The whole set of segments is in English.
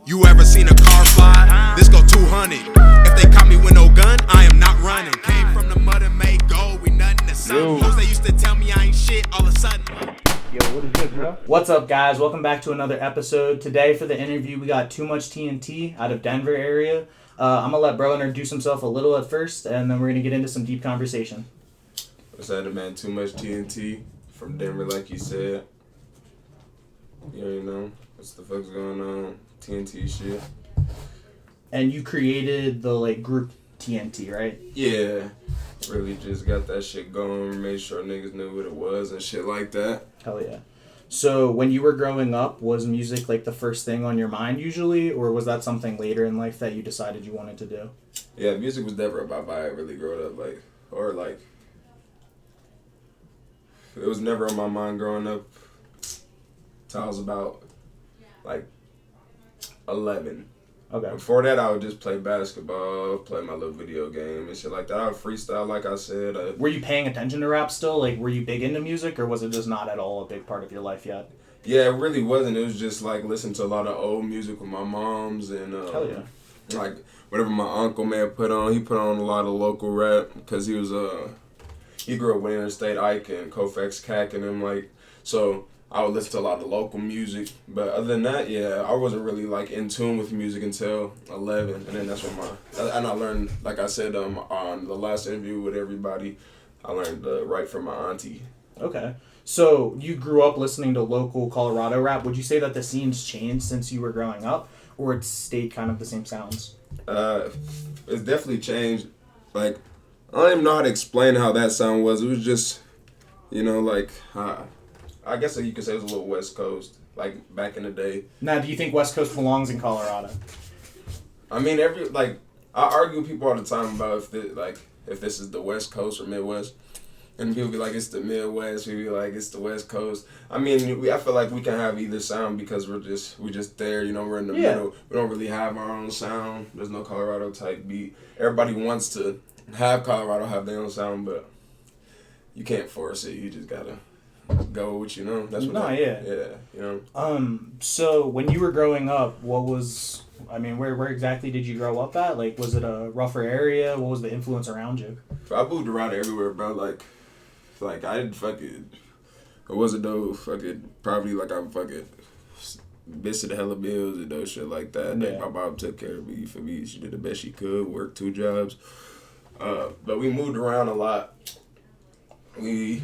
You ever seen a car fly? This go 200. If they caught me with no gun, I am not running. Came from the mud and made gold. We nothing to something. Folks, they used to tell me I ain't shit all of a sudden. Yo, what is good, bro? What's up, guys? Welcome back to another episode. Today for the interview, we got 2MuchTNT out of Denver area. I'm going to let bro introduce himself a little at first, and then we're going to get into some deep conversation. What's happening, man? 2MuchTNT from Denver, like you said. You already know what's the fuck's going on. TNT shit. And you created the group TNT, right? Yeah. Really just got that shit going, made sure niggas knew what it was and shit like that. Hell yeah. So when you were growing up, was music the first thing on your mind usually, or was that something later in life that you decided you wanted to do? Yeah, music was never about vibe really growing up, it was never on my mind growing up till I was about 11. Okay. Before that, I would just play basketball, play my little video game and shit like that. I would freestyle, like I said. Were you paying attention to rap still? Were you big into music, or was it just not at all a big part of your life yet? Yeah, it really wasn't. It was just listening to a lot of old music with my moms and hell yeah. Whatever my uncle may have put on. He put on a lot of local rap because he was he grew up with Interstate Ike and Koufax Cack and them so. I would listen to a lot of local music, but other than that, yeah, I wasn't really in tune with music until 11, and then that's when I learned, like I said on the last interview with everybody, I learned to write from my auntie. Okay, so you grew up listening to local Colorado rap. Would you say that the scene's changed since you were growing up, or it stayed kind of the same sounds? It's definitely changed. I don't even know how to explain how that sound was. It was just, I guess you could say it was a little West Coast, back in the day. Now, do you think West Coast belongs in Colorado? I mean, I argue with people all the time about if this is the West Coast or Midwest, and people be like it's the Midwest, we be like it's the West Coast. I mean, I feel like we can have either sound because we're just there, we're in the middle. We don't really have our own sound. There's no Colorado type beat. Everybody wants to have Colorado have their own sound, but you can't force it. You just gotta go with what you know. That's what. Yeah. So when you were growing up, where exactly did you grow up at? Was it a rougher area? What was the influence around you? I moved around everywhere, bro. I didn't it wasn't no probably I'm bitch to the hella bills and those shit like that. Yeah. My mom took care of me, for me. She did the best she could, worked 2 jobs. But we moved around a lot. We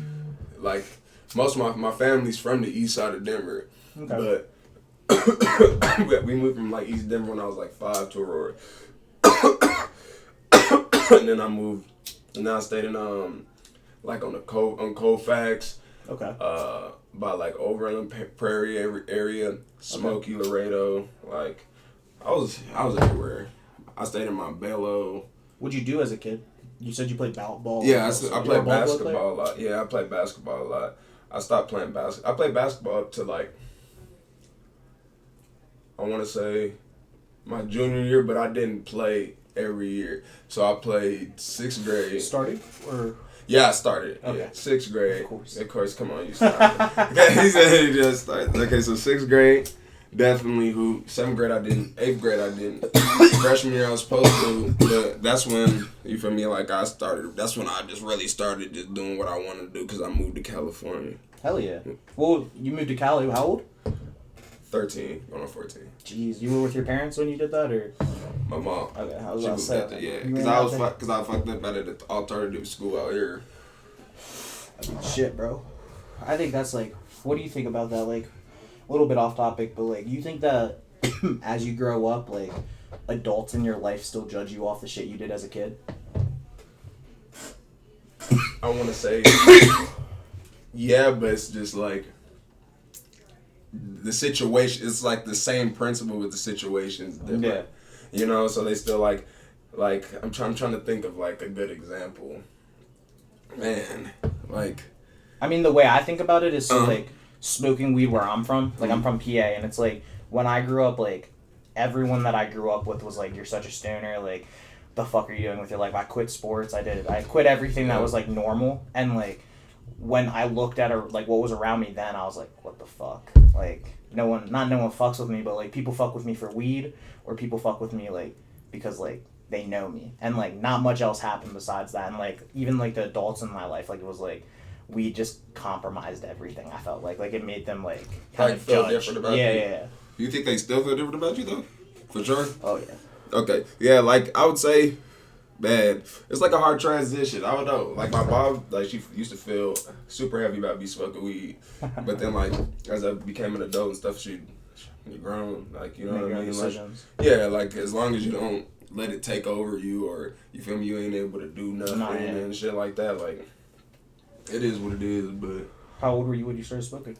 most of my family's from the east side of Denver, okay. But we moved from East Denver when I was 5 to Aurora, and then I moved, and now I stayed in on Koufax, okay, by Overland Prairie area, Smoky, okay. Laredo, I was everywhere. I stayed in Montbello. What'd you do as a kid? You said you played ball. Yeah, I played basketball a lot. Yeah, I played basketball a lot. I stopped playing basketball. I played basketball up to I want to say my junior year, but I didn't play every year. So I played 6th grade. Starting or? Yeah, I started. Okay. Yeah, 6th grade. Of course, come on, you started. Okay, he said he just started. Okay, so 6th grade, definitely 7th grade I didn't. 8th grade I didn't. Freshman year I was supposed to, but that's when, you feel me, I started. That's when I just really started just doing what I wanted to do because I moved to California. Hell yeah. Well, you moved to Cali, how old? 13, going on 14. Jeez, you were with your parents when you did that, or? My mom. Okay, I was about to say. Yeah, because I fucked up at the alternative school out here. I mean, shit, bro. I think that's what do you think about that? A little bit off topic, but you think that as you grow up, adults in your life still judge you off the shit you did as a kid? I want to say, yeah, but it's just the situation. It's the same principle with the situations different. Yeah. So they still I'm trying to think of a good example. Man, I mean, the way I think about it is smoking weed where I'm from. I'm from PA, and it's when I grew up, everyone that I grew up with was you're such a stoner, the fuck are you doing with your life? I quit sports, I quit everything that was normal, and when I looked at what was around me then, I was what the fuck? no one fucks with me, but like people fuck with me for weed, or people fuck with me like because like they know me, and like not much else happened besides that. And like even like the adults in my life, like it was like we just compromised everything. I felt like it made them like kind of feel judge. different about you. Yeah. You think they still feel different about you though? For sure. Oh yeah. Okay. Yeah, like I would say, man, it's like a hard transition. I don't know. Like my mom, like she used to feel super heavy about me smoking weed, but then like as I became an adult and stuff, you're grown. Like you know what I mean? Decisions. Like, yeah, like as long as you don't let it take over you, or you feel me, you ain't able to do nothing and shit like that. Like it is what it is. But how old were you when you started smoking?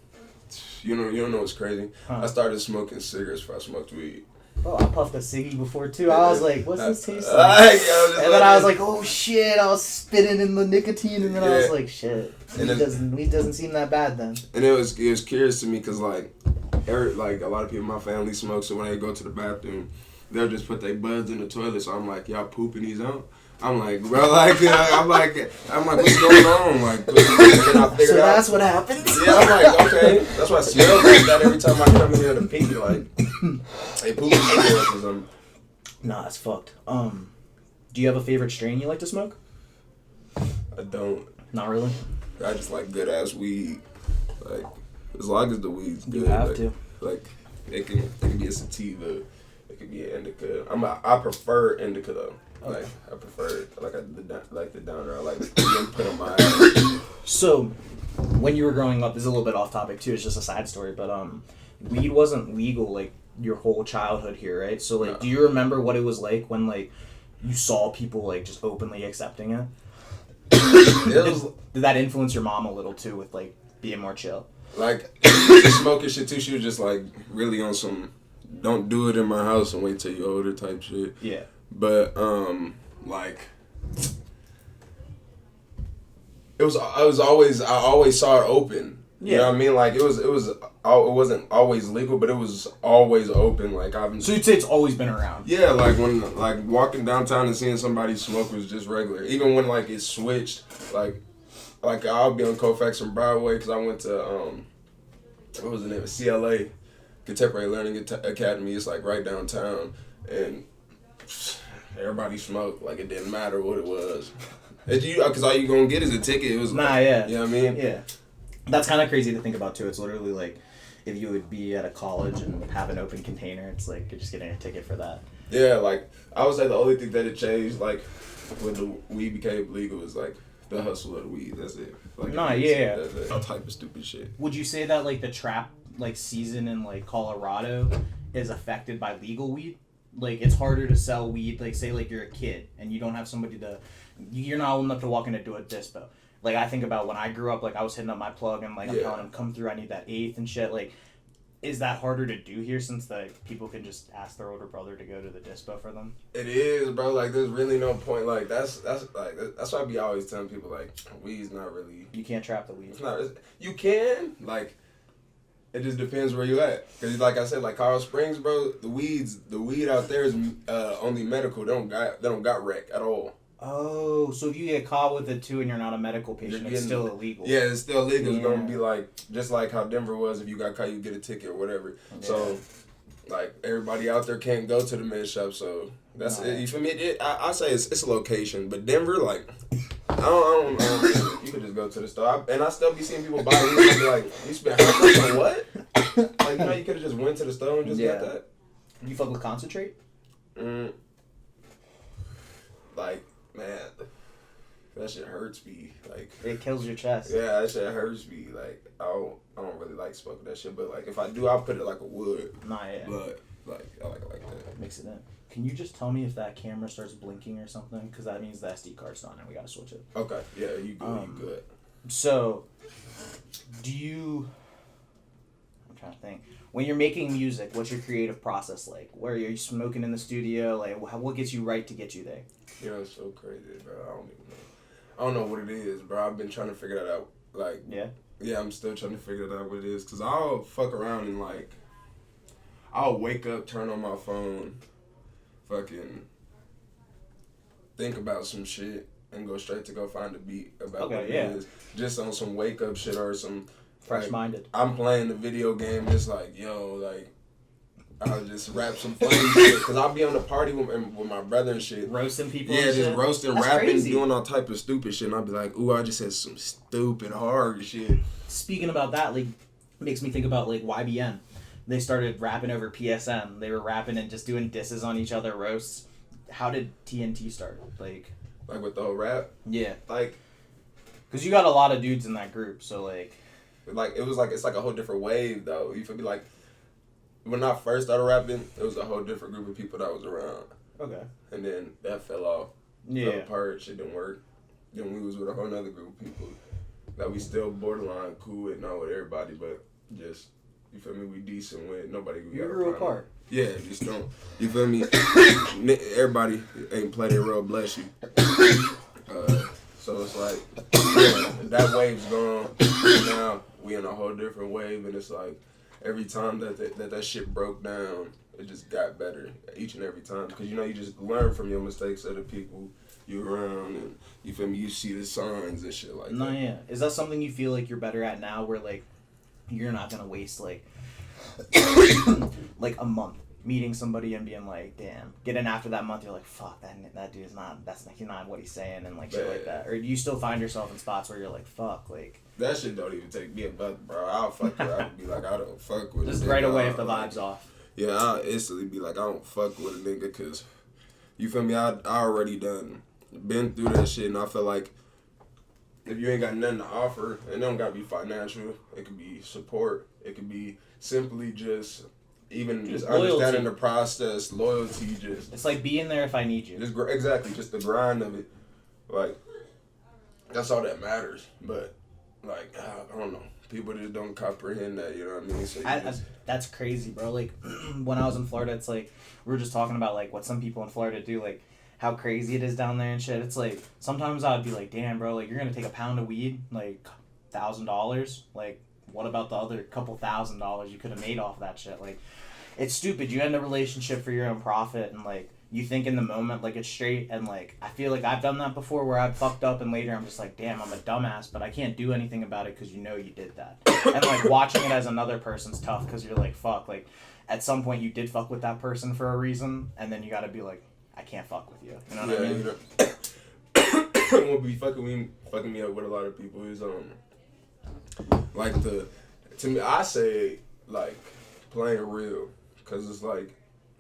You don't know what's crazy. Huh. I started smoking cigarettes before I smoked weed. Oh, I puffed a ciggy before too. I was like, "What's this taste like?" And then I was like, "Oh shit!" I was spitting in the nicotine, and then I was like, "Shit, weed doesn't seem that bad then." And it was curious to me because like a lot of people in my family smoke, so when they go to the bathroom, they'll just put their buds in the toilet. So I'm like, "Y'all pooping these out?" I'm like, bro, like, I'm like, what's going on? Like, and then I figured out. That's what happens. Yeah, I'm like, okay, that's why I smell like that every time I come in here to pee. Like, they pooping cigarettes or something. Nah, it's fucked. Do you have a favorite strain you like to smoke? I don't. Not really. I just like good ass weed. Like, as long as the weed's good. You have like, to. Like, it can be a sativa. It could be an indica. I prefer indica though. Okay. Like I prefer the downer. I like them put on my ass. So, when you were growing up, this is a little bit off topic too. It's just a side story, but weed wasn't legal like your whole childhood here, right? So like, do you remember what it was like when like you saw people like just openly accepting it? Did that influence your mom a little too with like being more chill? Like she smoking shit too. She was just like really on some don't do it in my house and wait till you're older type shit. Yeah. But like I always saw it open. You know what I mean? Like it wasn't always legal, but it was always open. Like So you'd say it's always been around? Yeah, like when like walking downtown and seeing somebody smoke was just regular. Even when like it switched, like I'll be on Colfax and Broadway because I went to what was the name of CLA, Contemporary Learning Academy. It's like right downtown, and everybody smoked. Like it didn't matter what it was. Because all you gonna get is a ticket. It was like, yeah. You know what I mean? Yeah. That's kind of crazy to think about too. It's literally like if you would be at a college and have an open container, it's like you're just getting a ticket for that. Yeah, like I would say the only thing that it changed, like when the weed became legal, is like the hustle of the weed. That's it. Like, that's that type of stupid shit. Would you say that like the trap like season in like Colorado is affected by legal weed? Like it's harder to sell weed. Like say like you're a kid and you don't have somebody you're not old enough to walk into a dispo. Like, I think about when I grew up, like, I was hitting up my plug and, like, I'm telling him, come through, I need that eighth and shit. Like, is that harder to do here since, like, people can just ask their older brother to go to the dispo for them? It is, bro. Like, there's really no point. Like, that's why I be always telling people, like, weed's not really... You can't trap the weed. It's not... You can. Like, it just depends where you at. Because, like I said, like, Colorado Springs, bro, the weed out there is only medical. They don't got rec at all. Oh, so if you get caught with it too and you're not a medical patient, it's still illegal. Yeah, it's still illegal. Yeah. It's going to be like, just like how Denver was, if you got caught, you get a ticket or whatever. Yeah. So, like, everybody out there can't go to the med shop, so that's it. You feel me? I say it's a location, but Denver, like, I don't know. You could just go to the store. I still be seeing people buy weed and be like, you spent how much on what? Like, you know, you could have just went to the store and just got that. You fuck with concentrate? Like, man, that shit hurts me. Like it kills your chest. Yeah, that shit hurts me. Like I don't really like smoking that shit, but like if I do, I'll put it like a wood. Nah, yeah. But like I like it like that. Mix it in. Can you just tell me if that camera starts blinking or something? Because that means the SD card's not and we gotta switch it. Okay. Yeah, you good. You good. So, I'm trying to think. When you're making music, what's your creative process like? Where are you smoking in the studio? Like, what gets you right to get you there? You know, it's so crazy, bro. I don't even know. I don't know what it is, bro. I've been trying to figure that out. Like, yeah, I'm still trying to figure that out what it is. Because I'll fuck around and, like, I'll wake up, turn on my phone, fucking think about some shit, and go straight to go find a beat about what it is. Just on some wake up shit or some Fresh-minded. I'm playing the video game. It's like, yo, like, I'll just rap some funny shit. Because I'll be on the party with my brother and shit. Roasting people. Yeah, and just shit. roasting, That's rapping, crazy. doing all type of stupid shit. And I'll be like, ooh, I just said some stupid hard shit. Speaking about that, like, makes me think about, like, YBN. They started rapping over PSN. They were rapping and just doing disses on each other, roasts. How did TNT start? Like with the whole rap? Yeah. Like, because you got a lot of dudes in that group, so, like... it's like a whole different wave, though. You feel me? Like, when I first started rapping, it was a whole different group of people that was around. Okay. And then that fell off. Yeah. Fell apart. Shit didn't work. Then we was with a whole other group of people that we still borderline cool with, not with everybody, but just, you feel me? We decent with nobody. We You grew apart. Yeah, just don't. You feel me? Everybody ain't play their role, bless you. So it's like, yeah, that wave's gone. Now we in a whole different wave, and it's like every time that shit broke down, it just got better each and every time. Because you just learn from your mistakes, other people you around, and you feel me? You see the signs and shit like that. No, yeah. Is that something you feel like you're better at now, where like you're not gonna waste like like a month meeting somebody and being like, damn, getting after that month, you're like, fuck, that dude is not, he's not what he's saying, and like shit like that? Or do you still find yourself in spots where you're like, fuck, like... That shit don't even take me a buck, bro. I'll fuck with it. I'll be like, I don't fuck with it. Just right away if the vibe's off. Yeah, I'll instantly be like, I don't fuck with a nigga, because, you feel me, I already been through that shit, and I feel like if you ain't got nothing to offer, and it don't gotta be financial, it could be support, it could be simply just... Even just understanding the process, loyalty, just... It's like being there if I need you. Exactly, just the grind of it. Like, that's all that matters. But, like, I don't know. People just don't comprehend that, you know what I mean? So that's crazy, bro. Like, when I was in Florida, it's like, we were just talking about, like, what some people in Florida do, like, how crazy it is down there and shit. It's like, sometimes I would be like, damn, bro, like, you're gonna take a pound of weed, like, $1,000? Like, what about the other couple $1,000 you could have made off that shit? Like, it's stupid. You end a relationship for your own profit, and like you think in the moment like it's straight, and like I feel like I've done that before where I've fucked up and later I'm just like, damn, I'm a dumbass, but I can't do anything about it because you did that. And like watching it as another person's tough because you're like, fuck, like at some point you did fuck with that person for a reason, and then you gotta be like, I can't fuck with you. You know what I mean? What be fucking me up with a lot of people is like to me, I say like playing real. Cause it's like,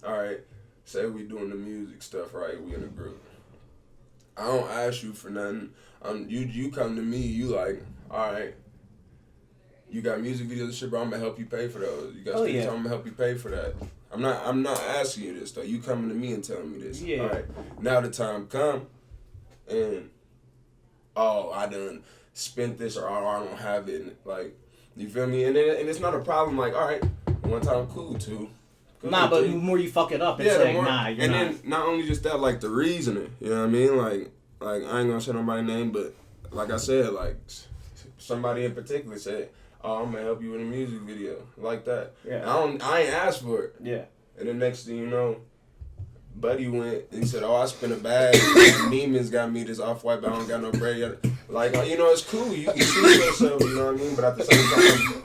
all right, say we doing the music stuff, right? We in a group. I don't ask you for nothing. You come to me, you like, all right, you got music videos and shit, bro. I'm gonna help you pay for those. You got stuff, I'm gonna help you pay for that. I'm not asking you this though. You coming to me and telling me this. Yeah. All right. Now the time come, and I done spent this or I don't have it. And, like, you feel me? And it's not a problem. Like, all right, one time, cool, two. Nah, but the more you fuck it up, it's like, nah, you're not. And then not only just that, like the reasoning, you know what I mean? Like I ain't gonna say nobody's name, but like I said, like somebody in particular said, "Oh, I'm gonna help you with a music video," like that. Yeah. I ain't asked for it. Yeah. And the next thing you know, buddy went and he said, "Oh, I spent a bag. Neiman's got me this Off-White, but I don't got no bread yet." Like, it's cool. You can see yourself, you know what I mean? But at the same time,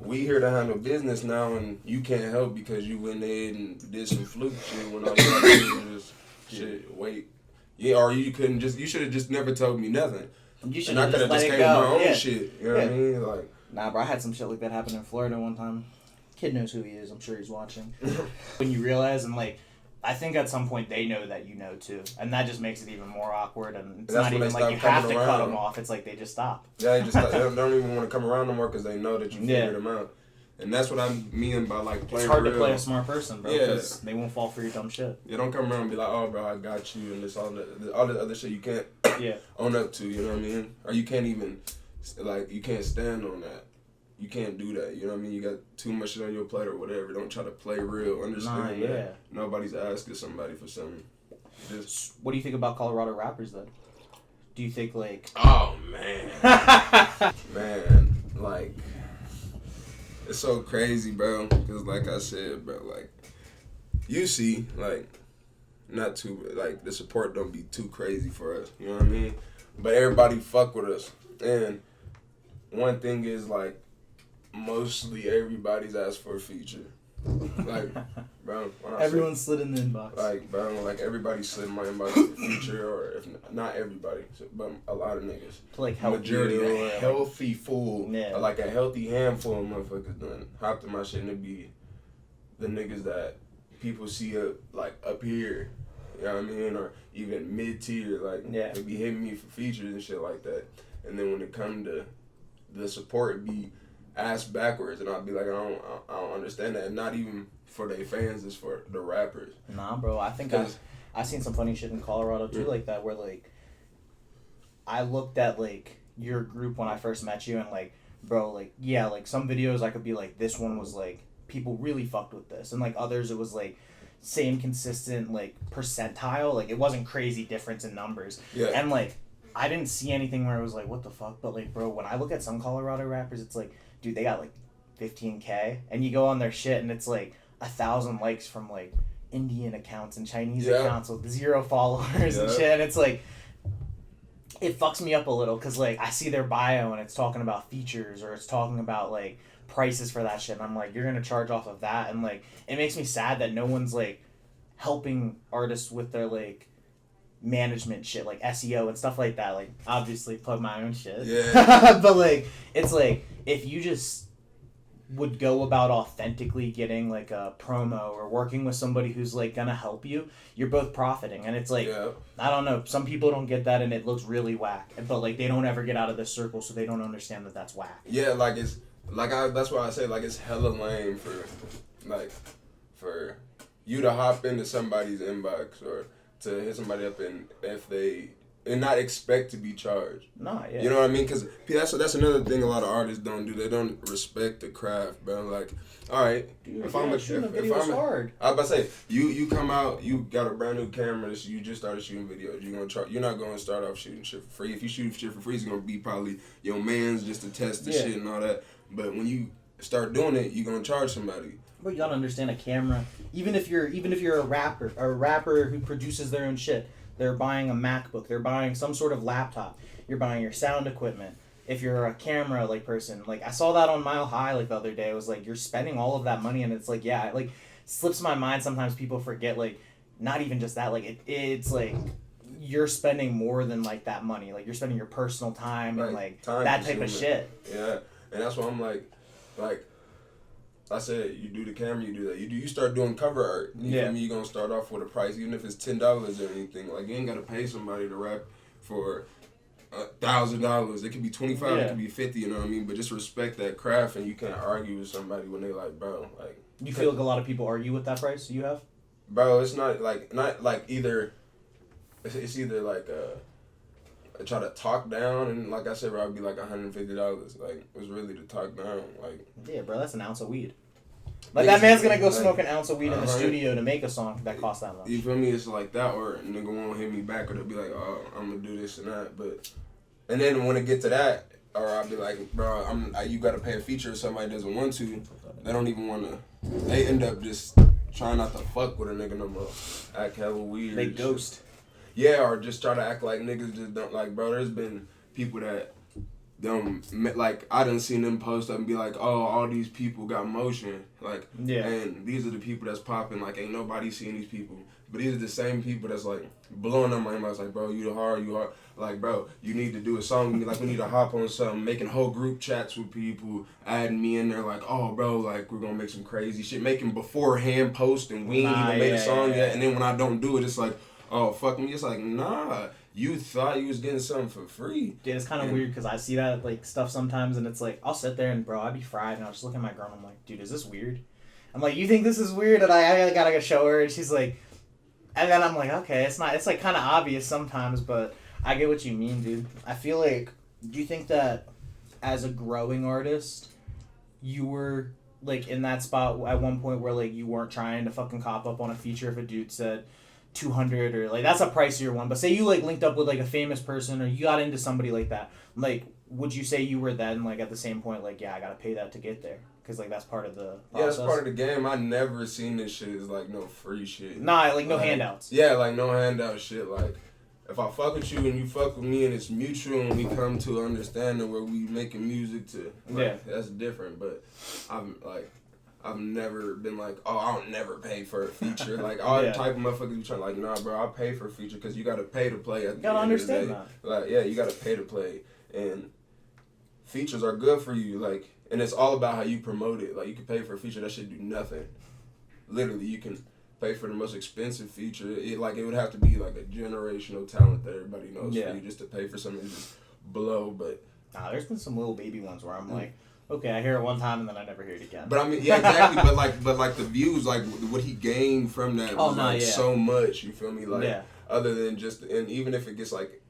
we here to handle business now, and you can't help because you went ahead and did some fluke shit when all you had to do was just shit, wait. Yeah, or you should have just never told me nothing. You should have just came with my own shit. You know what I mean? Like, nah, bro, I had some shit like that happen in Florida one time. Kid knows who he is. I'm sure he's watching. When you realize, and like, I think at some point they know that you know too, and that just makes it even more awkward. And it's not even like you have to cut them off. It's like they just stop. Yeah, they don't even want to come around no more because they know that you figured them out. And that's what I mean by like playing. It's hard real. to play a smart person, bro, because they won't fall for your dumb shit. Yeah, don't come around and be like, "Oh, bro, I got you," and this all the other shit you can't own up to. You know what I mean? Or you can't even you can't stand on that. You can't do that. You know what I mean? You got too much shit on your plate or whatever. Don't try to play real. Understand that nobody's asking somebody for something. What do you think about Colorado rappers then? Do you think like? Oh man, man, like it's so crazy, bro. Because like I said, bro, like you see, like not too like the support don't be too crazy for us. You know what I mean? But everybody fuck with us. And one thing is like mostly everybody's asked for a feature. Like, bro, everyone slid in the inbox. Like, bro, like everybody slid in my inbox for a feature, or if not everybody, but a lot of niggas. To like help majority, you, a healthy full, yeah. like a healthy handful of motherfuckers done hopped in my shit, and it be the niggas that people see up here, you know what I mean, or even mid tier, like they be hitting me for features and shit like that, and then when it come to the support, it be ass backwards, and I'll be like, I don't understand that. And not even for their fans, it's for the rappers. Nah, bro, I think I seen some funny shit in Colorado too, like that, where like I looked at like your group when I first met you, and like, bro, like yeah, like some videos I could be like, this one was like people really fucked with this, and like others it was like same consistent like percentile, like it wasn't crazy difference in numbers, and like I didn't see anything where it was like what the fuck, but like bro, when I look at some Colorado rappers, it's like, dude, they got like 15K, and you go on their shit and it's like 1,000 likes from like Indian accounts and Chinese accounts with 0 followers and shit, and it's like it fucks me up a little because like I see their bio and it's talking about features or it's talking about like prices for that shit, and I'm like, you're gonna charge off of that, and like it makes me sad that no one's like helping artists with their like management shit, like SEO and stuff like that. Like obviously plug my own shit, but like it's like if you just would go about authentically getting like a promo or working with somebody who's like gonna help you, you're both profiting. And it's like I don't know, some people don't get that and it looks really whack, but like they don't ever get out of this circle, so they don't understand that that's whack. Like it's like that's why I say like it's hella lame for you to hop into somebody's inbox or to hit somebody up and not expect to be charged. Nah, yeah. You know what I mean? Because that's another thing a lot of artists don't do. They don't respect the craft, bro. Like, all right, dude, if I'm hard. I was about to say, you come out, you got a brand new camera, you just started shooting videos. You're not gonna start off shooting shit for free. If you shoot shit for free, it's gonna be probably your man's just to test the shit and all that. But when you start doing it, you're gonna charge somebody. But you gotta understand a camera. Even if you're a rapper who produces their own shit, they're buying a MacBook, they're buying some sort of laptop, you're buying your sound equipment. If you're a camera like person, like I saw that on Mile High like the other day, it was like you're spending all of that money, and it's like it like slips my mind sometimes. People forget like not even just that, like it's like you're spending more than like that money, like you're spending your personal time and like time that type of shit. Yeah, and that's why I'm like I said, you do the camera, you do that. You start doing cover art. You feel me? You're gonna start off with a price, even if it's $10 or anything. Like you ain't gotta pay somebody to rap for $1,000. It could be $25, it could be $50. You know what I mean? But just respect that craft, and you can't argue with somebody when they like, bro, like. You feel like a lot of people argue with that price you have? Bro, it's not like either. It's either like I try to talk down, and like I said, bro, I'd be like $150. Like it was really to talk down, like. Yeah, bro, that's an ounce of weed. Like that man's gonna go smoke an ounce of weed in the studio to make a song that costs that much. You feel me? It's like that, or a nigga won't hit me back, or they'll be like, oh, I'm gonna do this and that, but. And then when it get to that, or I'll be like, bro, you gotta pay a feature if somebody doesn't want to. They don't even want to. They end up just trying not to fuck with a nigga no more. Act hella weird. They ghost. Yeah, or just try to act like niggas just don't like, bro. There's been people that like I done seen them post up and be like, oh, all these people got motion, like, and these are the people that's popping, like ain't nobody seeing these people, but these are the same people that's like blowing up my inbox, like, bro, you hard, like, bro, you need to do a song with me, like we need to hop on something, making whole group chats with people, adding me in there, like, oh, bro, like we're gonna make some crazy shit, making beforehand post, and we ain't even made a song yet, and then when I don't do it, it's like, oh, fuck me, it's like, nah. You thought you was getting something for free. Dude, it's kind of weird because I see that like stuff sometimes, and it's like I'll sit there and bro, I'd be fried, and I'll just look at my girl and I'm like, dude, is this weird? I'm like, you think this is weird? And I gotta go show her, and she's like, and then I'm like, okay, it's not. It's like kind of obvious sometimes, but I get what you mean, dude. I feel like, do you think that as a growing artist, you were like in that spot at one point where like you weren't trying to fucking cop up on a feature if a dude said $200 or like that's a pricier one, but say you like linked up with like a famous person or you got into somebody like that, like would you say you were then like at the same point like, yeah, I gotta pay that to get there because like that's part of the process? Yeah, that's part of the game. I never seen this shit as like no free shit. Nah, like no handouts. Yeah, like no handout shit. Like if I fuck with you and you fuck with me and it's mutual and we come to an understanding where we making music to, like, that's different. But I've never been like, oh, I'll never pay for a feature. Like, all the type of motherfuckers be trying like, nah, bro, I'll pay for a feature because you got to pay to play. You gotta understand that. Like, yeah, you got to pay to play. And features are good for you. Like, and it's all about how you promote it. Like, you can pay for a feature, that shit do nothing. Literally, you can pay for the most expensive feature. It would have to be like a generational talent that everybody knows for you just to pay for something to just blow. But nah, there's been some little baby ones where I'm like, okay, I hear it one time and then I never hear it again. But I mean, yeah, exactly. but like the views, like what he gained from that was so much. You feel me? Like other than just, and even if it gets like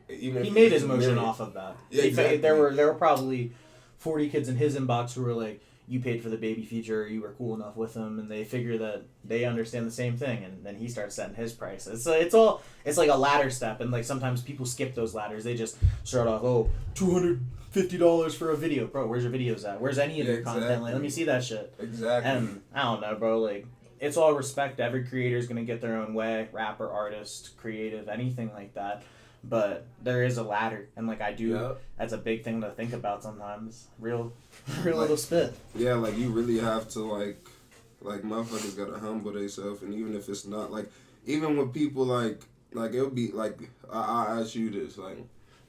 even if he made his motion off of that. Yeah, exactly. There were probably 40 kids in his inbox who were like, you paid for the baby feature, you were cool enough with him, and they figure that they understand the same thing, and then he starts setting his prices. So it's like a ladder step, and like sometimes people skip those ladders. They just start off, $250 for a video. Bro, where's your videos at? Where's any of your content? Like, let me see that shit. Exactly. And I don't know, bro, like, it's all respect. Every creator is going to get their own way. Rapper, artist, creative, anything like that. But there is a ladder, and like that's a big thing to think about sometimes. Real little spit. Yeah, like you really have to like motherfuckers gotta humble themselves, and even if it's not like, even when people like it'll be like I ask you this, like,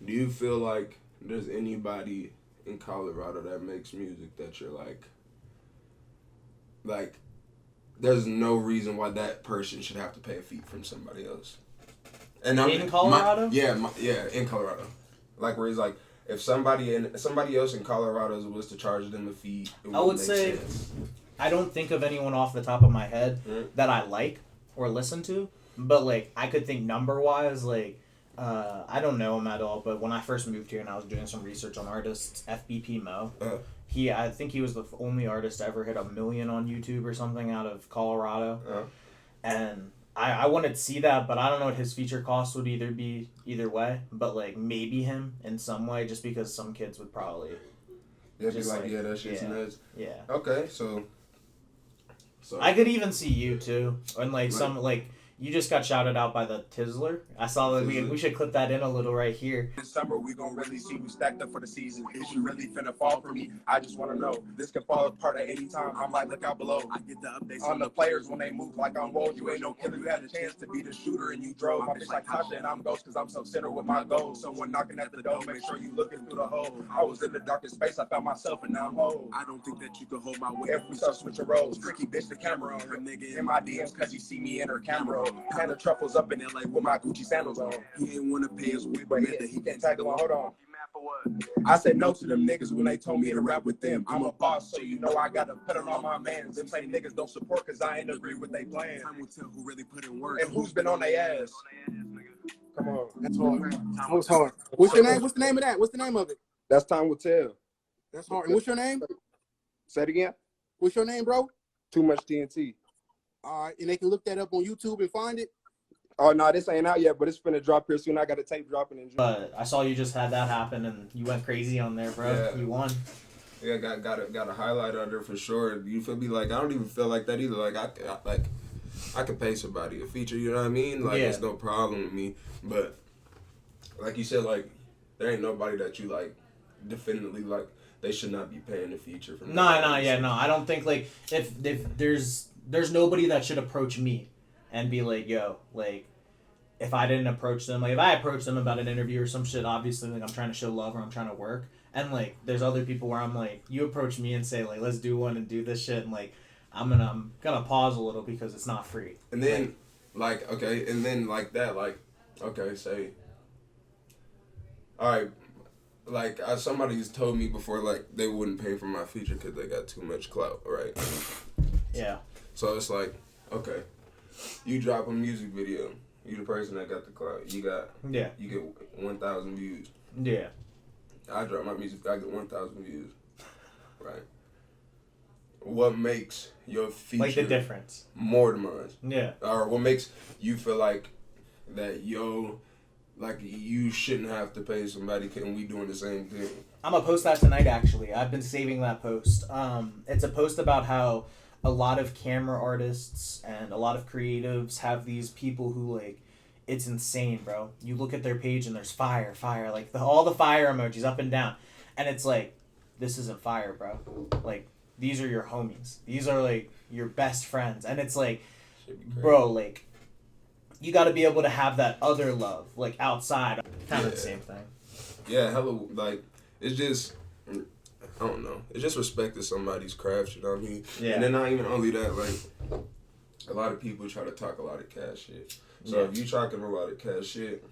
do you feel like there's anybody in Colorado that makes music that you're like there's no reason why that person should have to pay a fee from somebody else? And in Colorado? In Colorado. Like, where he's like, if somebody else in Colorado was to charge them a fee, I would say sense. I don't think of anyone off the top of my head that I like or listen to, but like I could think number wise, like I don't know him at all, but when I first moved here and I was doing some research on artists, FBP Mo, I think he was the only artist to ever hit 1 million on YouTube or something out of Colorado, and I wanted to see that, but I don't know what his feature cost would be either way. But like maybe him in some way, just because some kids would probably. Yeah, be like, that shit's nuts. Yeah. Okay, so. I could even see you too, and like some like. You just got shouted out by the Tizzler. I saw that we should clip that in a little right here. This summer we gonna really see who stacked up for the season. Is you really finna fall for me? I just wanna know. This can fall apart at any time. I'm like, look out below. I get the updates on the players when they move like I'm wold. You ain't no killer. You had a chance to be the shooter and you drove. I'm just like Tasha and I'm ghost cause I'm so centered with my goals. Someone knocking at the door, make sure you looking through the hole. I was in the darkest space, I found myself and now I'm whole. I don't think that you can hold my weight. If we start switching roles, tricky bitch the camera on her nigga in my DMs cause he see me in her camera. Kind of truffles up in LA with my Gucci sandals on. He ain't wanna pay his way, but he can't tag along. Hold on. I said no to them niggas when they told me to rap with them. I'm a boss, so you know I gotta put it on my mans. Them same niggas don't support cause I ain't agree with they plans. Time will tell who really put in work and who's been on their ass. Come on. That's hard. That was hard. What's your name? What's the name of that? What's the name of it? That's Time Will Tell. That's hard. And what's your name? Say it again. What's your name, bro? 2MuchTNT. All right, and they can look that up on YouTube and find it? Oh, no, this ain't out yet, but it's finna drop here soon. I got a tape dropping in June. But I saw you just had that happen, and you went crazy on there, bro. Yeah. You won. Yeah, got a highlight under for sure. You feel me? Like, I don't even feel like that either. Like, I could pay somebody a feature, you know what I mean? Like, it's no problem with me. But, like you said, like, there ain't nobody that you, like, definitely, like, they should not be paying a feature for. No. I don't think, like, if there's nobody that should approach me and be like, yo, like, if I didn't approach them, like, if I approached them about an interview or some shit, obviously, like, I'm trying to show love or I'm trying to work. And, like, there's other people where I'm like, you approach me and say, like, let's do one and do this shit. And, like, I'm gonna pause a little because it's not free. And then, like okay, and then, like, that, like, okay, say, all right, like, somebody's told me before, like, they wouldn't pay for my feature because they got too much clout, right? Yeah. So it's like, okay, you drop a music video, you the person that got the clout, you get 1,000 views. Yeah. I drop my music, I get 1,000 views, right? What makes your feature like the difference more than mine? Yeah. Or what makes you feel like that like you shouldn't have to pay somebody and we doing the same thing? I'm gonna post that tonight. Actually, I've been saving that post. It's a post about how a lot of camera artists and a lot of creatives have these people who, like, it's insane, bro. You look at their page and there's fire, like all the fire emojis up and down, and it's like, this isn't fire, bro. Like, these are your homies. These are like your best friends, and it's like, bro, like, you got to be able to have that other love, like outside, kind of the same thing. Yeah, hello, like, it's just, I don't know, it's just respecting somebody's craft, you know what I mean? Yeah. And then not even only that, like, a lot of people try to talk a lot of cash shit. So if you talking a lot of cash shit,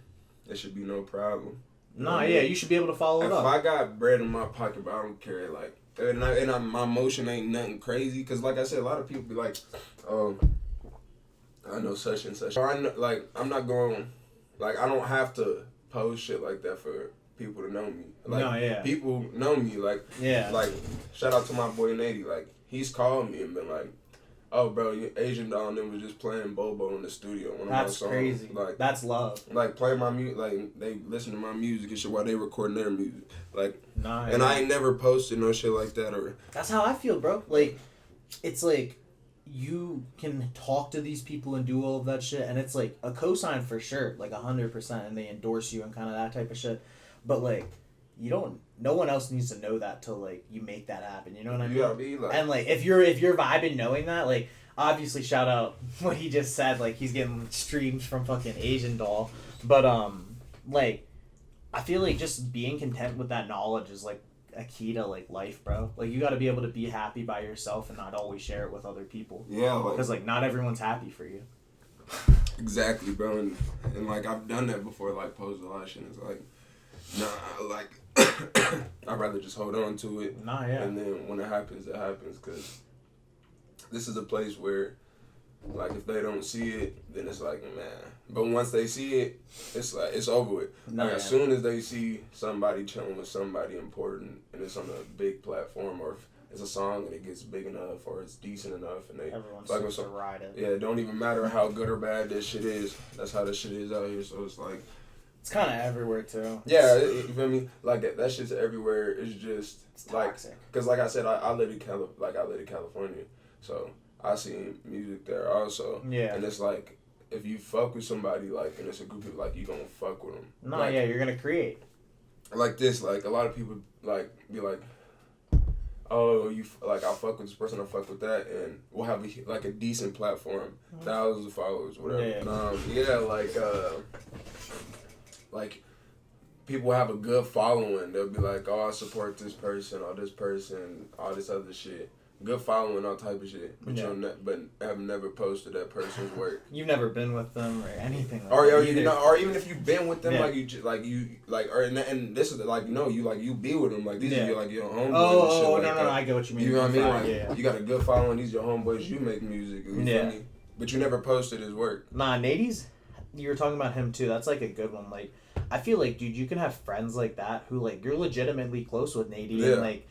it should be no problem. Nah, yeah, you should be able to follow it up. If I got bread in my pocket, but I don't carry it, like, my emotion ain't nothing crazy, because like I said, a lot of people be like, I know such and such. Or I know, like, I'm not going, like, I don't have to post shit like that for people to know me. Like, no, yeah. people know me, like, like, shout out to my boy Nady, like, he's called me and been like, oh, bro, Asian Doll and them was just playing Bobo in the studio. One of my songs. That's crazy. Like, that's love. Like, play my music, like, they listen to my music and shit while they recording their music. Like, nice. And I ain't never posted no shit like that. Or that's how I feel, bro. Like, it's like, you can talk to these people and do all of that shit, and it's like a cosign for sure, like 100%, and they endorse you and kind of that type of shit. But, like, no one else needs to know that till, like, you make that happen, you know what I mean? You gotta be like, and, like, if you're vibing knowing that, like, obviously shout out what he just said, like, he's getting streams from fucking Asian Doll, but like, I feel like just being content with that knowledge is like a key to like life, bro. Like, you got to be able to be happy by yourself and not always share it with other people. Yeah, because like not everyone's happy for you. Exactly, bro. And like, I've done that before, like, post a lot of shit. It's like, nah, like, I'd rather just hold on to it. Nah, yeah. And then when it happens, because this is a place where, like, if they don't see it, then it's like, man. But once they see it, it's like, it's over with. No, like, as soon as they see somebody chilling with somebody important and it's on a big platform, or if it's a song and it gets big enough or it's decent enough and they everyone's like supposed to ride it. Yeah, it don't even matter how good or bad this shit is. That's how this shit is out here. So it's like, it's kind of everywhere too. Yeah, you feel me? Like, that shit's everywhere. It's just it's like, toxic. Cause like I said, I live in California, so I see music there also. Yeah. And it's like, if you fuck with somebody, like, and it's a group of people, like, you gonna fuck with them. No, like, yeah, you're gonna create. Like this, like, a lot of people like be like, oh, you like, I'll fuck with this person, I'll fuck with that, and we'll have a decent platform, thousands of followers, whatever. Yeah. Like people have a good following. They'll be like, oh, I support this person, or this person, all this other shit. Good following, all type of shit. But but have never posted that person's work. You've never been with them or anything. Like or that or even if you've been with them, and this is like, you be with them, like, these are your homeboys. Oh, and shit no, I get what you mean. You know what I mean? Like, yeah. You got a good following. These your homeboys. You make music. You feel me? But you never posted his work. Nah, Nady's. You were talking about him too. That's like a good one. Like, I feel like, dude, you can have friends like that who, like, you're legitimately close with Nady and, like,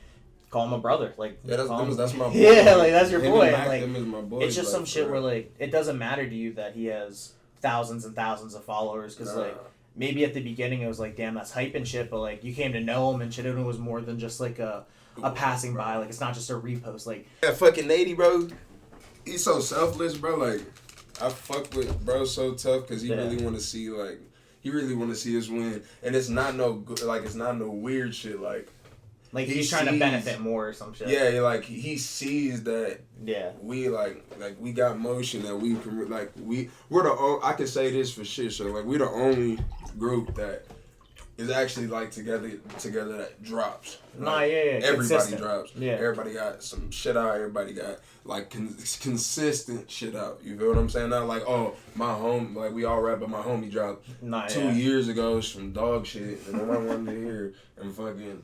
call him a brother. Like, that's my boy. Yeah, like, that's your boy. And, like, them is my boys, it's just like, some shit where, like, it doesn't matter to you that he has thousands and thousands of followers, because like, maybe at the beginning it was like, damn, that's hype and shit, but like, you came to know him and shit, and it was more than just like a passing by. Like, it's not just a repost. Like, yeah, fucking Nady, bro. He's so selfless, bro. Like, I fuck with bro so tough because he really want to see, like, he really want to see us win, and it's not no good, like, it's not no weird shit, like he's trying to benefit more or some shit. Yeah, like, he sees that. Yeah. We like we got motion that we can, like, we're the I can say this for shit. So, like, we're the only group that is actually, like, together that drops. Like, everybody consistent. drops. Yeah. Everybody got some shit out. Everybody got, like, consistent shit out. You feel what I'm saying? Not like, oh, my home, like, we all rap, but my homie dropped 2 years ago some dog shit and nobody wanted to hear, and fucking,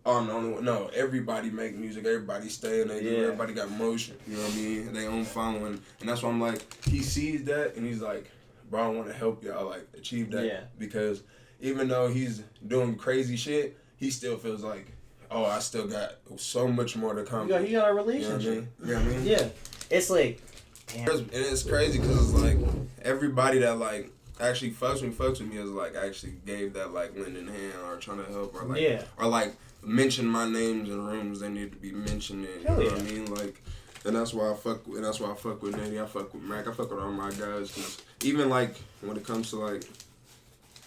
oh, no, everybody make music. Everybody stay in there. Everybody got motion. You know what I mean? They own following, and that's why I'm like, he sees that and he's like, bro, I want to help y'all, like, achieve that. Yeah. Because even though he's doing crazy shit, he still feels like, oh, I still got so much more to come. You got a relationship. You know what I mean? Yeah. It's like, damn. And it's crazy because it's like, everybody that, like, actually fucks with me is, like, actually gave that, like, lending hand or trying to help, or like, or like mention my names in rooms they need to be mentioned in. You know what I mean? Like, And that's why I fuck with Nanny. I fuck with Mac. I fuck with all my guys. Cause even like when it comes to like,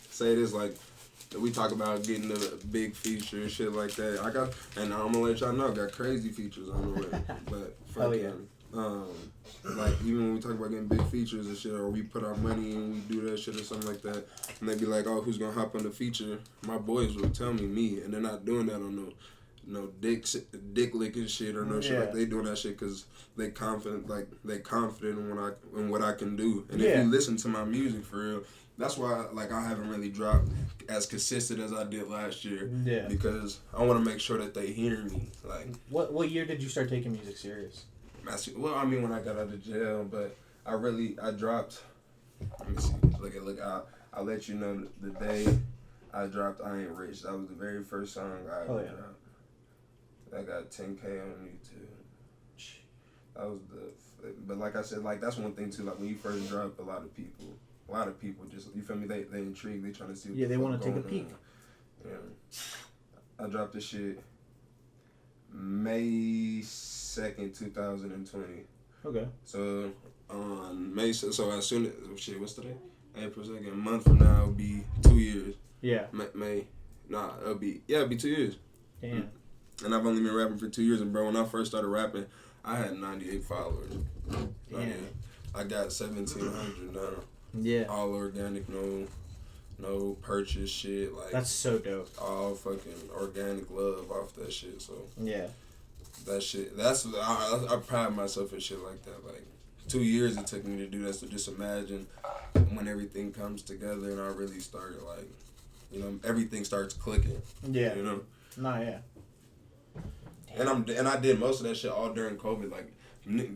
say this like, we talk about getting the big feature and shit like that. And I'm gonna let y'all know, I got crazy features on the way. But fucking, like even when we talk about getting big features and shit, or we put our money in, we do that shit or something like that, and they be like, oh, who's gonna hop on the feature? My boys will tell me, and they're not doing that on no dick licking shit or no shit. Like they doing that shit because they confident in what I can do. And if you listen to my music for real, that's why like I haven't really dropped as consistent as I did last year. Yeah. Because I want to make sure that they hear me. Like what year did you start taking music serious? Well, I mean when I got out of jail, but I dropped. Let me see. Look. I'll let you know the day I dropped I Ain't Rich. That was the very first song I ever dropped. I got 10K on YouTube. That was but like I said, like that's one thing too. Like when you first drop, a lot of people just, you feel me? They intrigued. They trying to see. What they want to take a peek. Yeah. I dropped this shit May 2nd, 2020. Okay. So on May, so as soon as what's today? April 2nd. A month from now it'll be 2 years. Yeah. May. Nah, it'll be 2 years. Damn. And I've only been rapping for 2 years, and bro, when I first started rapping, I had 98 followers. Damn. I got 1,700 now. Yeah. All organic, no purchase shit. Like that's so dope. All fucking organic love off that shit. So yeah, that shit. I pride myself in shit like that. Like 2 years it took me to do that. So just imagine when everything comes together and I really start like, everything starts clicking. Yeah. Nah, yeah. Damn. And I did most of that shit all during COVID. Like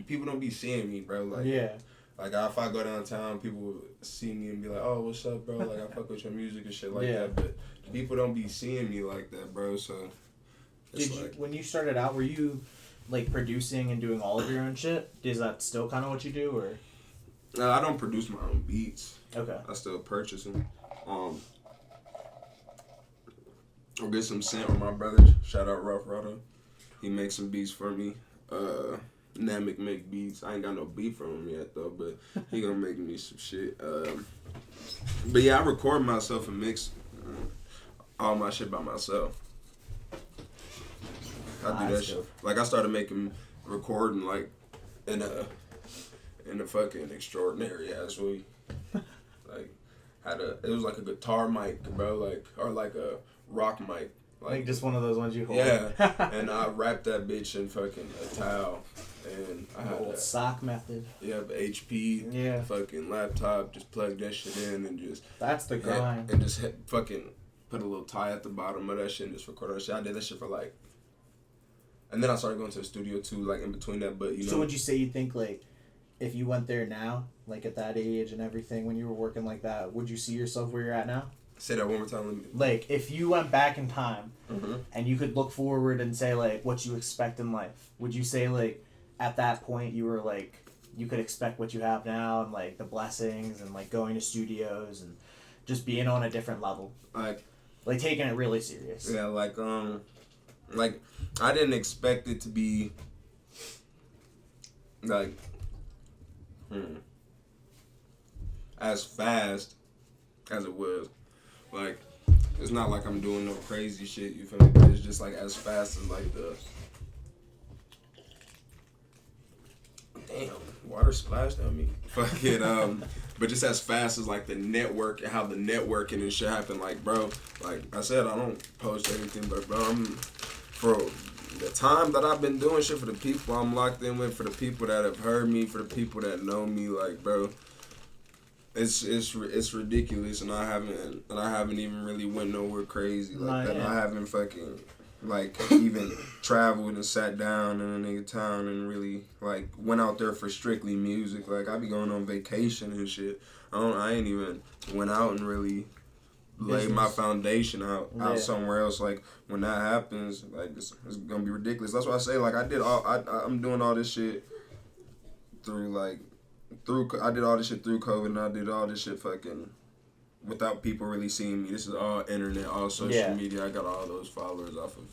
people don't be seeing me, bro. Like yeah. Like, if I go downtown, people will see me and be like, oh, what's up, bro? Like, I fuck with your music and shit like that. But people don't be seeing me like that, bro. So, when you started out, were you, like, producing and doing all of your own shit? Is that still kind of what you do, or? No, I don't produce my own beats. Okay. I still purchase them. Or get some scent with my brother. Shout out Rough Rado. He makes some beats for me. Namek make beats. I ain't got no beat from him yet though, but he gonna make me some shit. But yeah, I record myself and mix all my shit by myself. I do that shit. Like I started recording like in a fucking extraordinary ass way. Like it was like a guitar mic, bro, or like a rock mic. Like just one of those ones you hold. Yeah, and I wrapped that bitch in fucking a towel, and I had old sock method. Yeah, HP. Yeah. Fucking laptop, just plug that shit in and just. That's the grind. And just fucking put a little tie at the bottom of that shit and just record that shit. I did that shit for like. And then I started going to the studio too, like in between that, but So would you say you think like, if you went there now, like at that age and everything, when you were working like that, would you see yourself where you're at now? Say that one more time. Like, if you went back in time and you could look forward and say, like, what you expect in life, would you say, like, at that point you were, like, you could expect what you have now and, like, the blessings and, like, going to studios and just being on a different level? Like taking it really serious. Yeah, like, I didn't expect it to be, like, as fast as it was. Like, it's not like I'm doing no crazy shit, you feel me? But it's just like as fast as like the. Damn, water splashed on me. Fucking, but just as fast as like the network and how the networking and shit happen. Like, bro, like I said, I don't post anything, but bro, for the time that I've been doing shit for the people I'm locked in with, for the people that have heard me, for the people that know me, like, bro. It's ridiculous, and I haven't even really went nowhere crazy like that. Yeah. I haven't fucking like even traveled and sat down in a nigga town and really like went out there for strictly music. Like I be going on vacation and shit. I ain't even went out and really laid my foundation out somewhere else. Like when that happens, like it's gonna be ridiculous. That's why I say like I'm doing all this shit I did all this shit through COVID, and I did all this shit fucking without people really seeing me. This is all internet, all social media. I got all those followers off of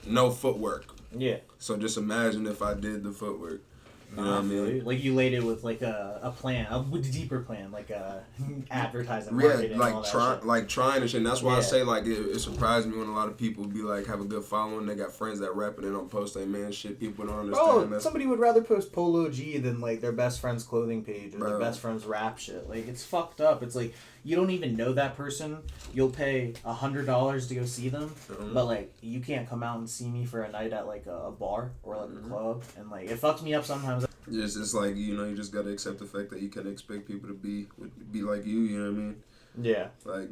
no footwork. Yeah. So just imagine if I did the footwork. You know what I mean? Like you laid it with like a plan, a deeper plan, like a advertising, marketing, Yeah, like all that shit. trying and shit. And that's why I Yeah. say like it surprised me when a lot of people be like have a good following. They got friends that rap and they don't post their man shit. People don't understand that. Somebody would rather post Polo G than like their best friend's clothing page or their Bro. best friend's rap shit. Like it's fucked up. It's like you don't even know that person. You'll pay $100 to go see them, but like you can't come out and see me for a night at like a bar or like a club, and like it fucks me up sometimes. It's like, you know, you just gotta accept the fact that you can't expect people to be like you. You know what I mean? Yeah. Like,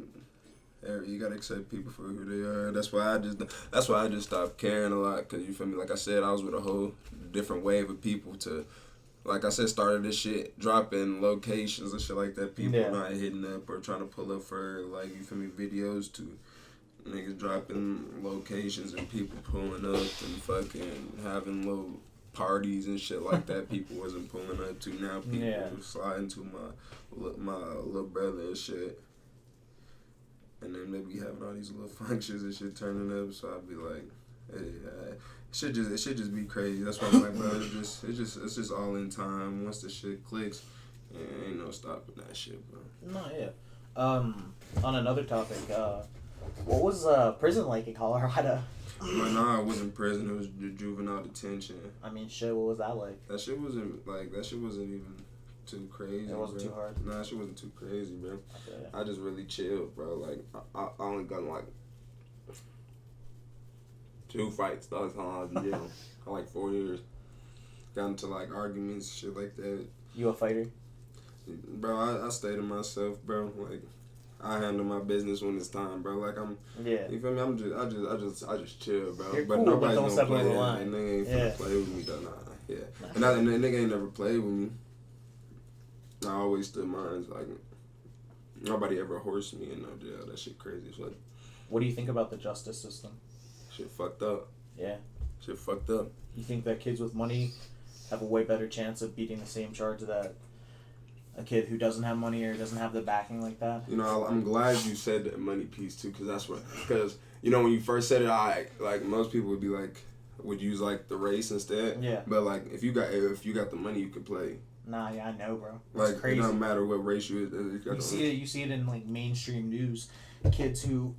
you gotta accept people for who they are. That's why I just stopped caring a lot. Cause you feel me? Like I said, I was with a whole different wave of people to, like I said, started this shit, dropping locations and shit like that. People not hitting up or trying to pull up for, like, you feel me, videos to niggas dropping locations and people pulling up and fucking having little parties and shit like that. People wasn't pulling up to. Now people sliding to my little brother and shit. And then they be having all these little functions and shit turning up. So I'd be like, hey, it should just be crazy. That's why I'm like, bro, it's just all in time. Once the shit clicks, ain't no stopping that shit, bro. No, yeah. On another topic, what was prison like in Colorado? Nah, it wasn't prison. It was juvenile detention. I mean, shit. What was that like? That shit wasn't even too crazy. It wasn't too hard. Nah, that shit wasn't too crazy, bro. Okay. I just really chilled, bro. Like I only got like 2 fights the whole time I was in jail. For like 4 years. Got into like arguments, shit like that. You a fighter? Bro, I stay to myself, bro. Like I handle my business when it's time, bro. Like you feel me? I just chill, bro. You're but cool, nobody's but don't gonna step play. over the line. And they ain't finna play with me, though. Nah. And the nigga ain't never played with me. I always stood mine. Like nobody ever horsed me in no jail. That shit crazy as fuck. What do you think about the justice system? Shit fucked up. Yeah. Shit fucked up. You think that kids with money have a way better chance of beating the same charge that a kid who doesn't have money or doesn't have the backing like that? You know, I'm glad you said the money piece too, because you know when you first said it, like most people would be like, would use like the race instead. Yeah. But like if you got the money, you could play. Nah, yeah, I know, bro. It's like crazy. It doesn't matter what race you is. You see it in like mainstream news. Kids who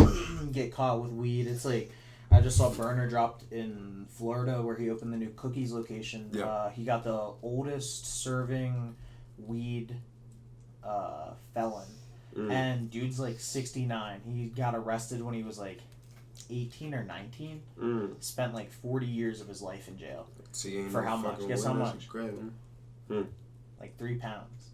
get caught with weed. It's like I just saw Burner dropped in Florida where he opened the new Cookies location. Yeah. He got the oldest serving weed felon, and dude's like 69. He got arrested when he was like 18 or 19. Spent like 40 years of his life in jail. For how much? Guess how much? Like 3 pounds.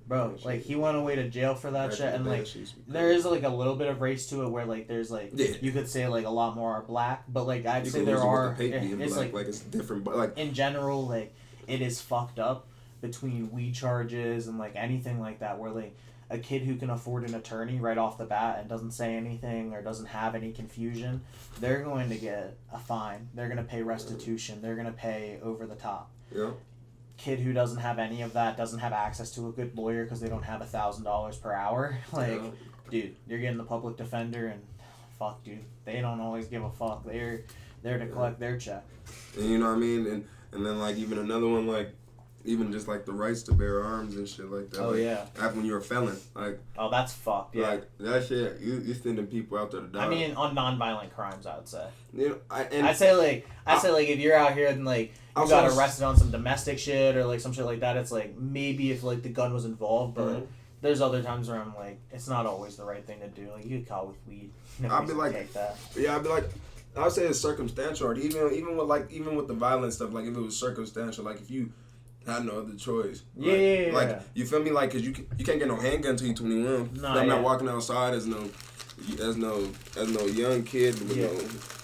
Bro, like he went away to jail for that shit, and like there is like a little bit of race to it where like there's like you could say like a lot more are black, but like I'd say there are. It's like it's different, but like in general, like it is fucked up between weed charges and like anything like that, where like a kid who can afford an attorney right off the bat and doesn't say anything or doesn't have any confusion, they're going to get a fine. They're gonna pay restitution. They're gonna pay over the top. Yeah. Kid who doesn't have any of that, doesn't have access to a good lawyer because they don't have $1,000 per hour. Like, dude, you're getting the public defender, and fuck, dude, they don't always give a fuck. They're there to collect their check. And you know what I mean? And then like even another one, like even just like the rights to bear arms and shit like that. Oh like, yeah. After when you're a felon, like. Oh, that's fucked. Yeah. Like that shit, you sending people out there to die. I mean, on nonviolent crimes, I would say. You know, I'd say if you're out here and like you got arrested on some domestic shit or like some shit like that, it's like maybe if like the gun was involved, but there's other times where I'm like, it's not always the right thing to do. Like you get caught with weed. I'd be like, take that. Yeah, I'd be like, I would say it's circumstantial. Or even with the violent stuff, like if it was circumstantial, like if you had no other choice. Yeah. Like you feel me? Like, cause you can't get no handgun until you're 21. No, I'm not walking outside as no young kid with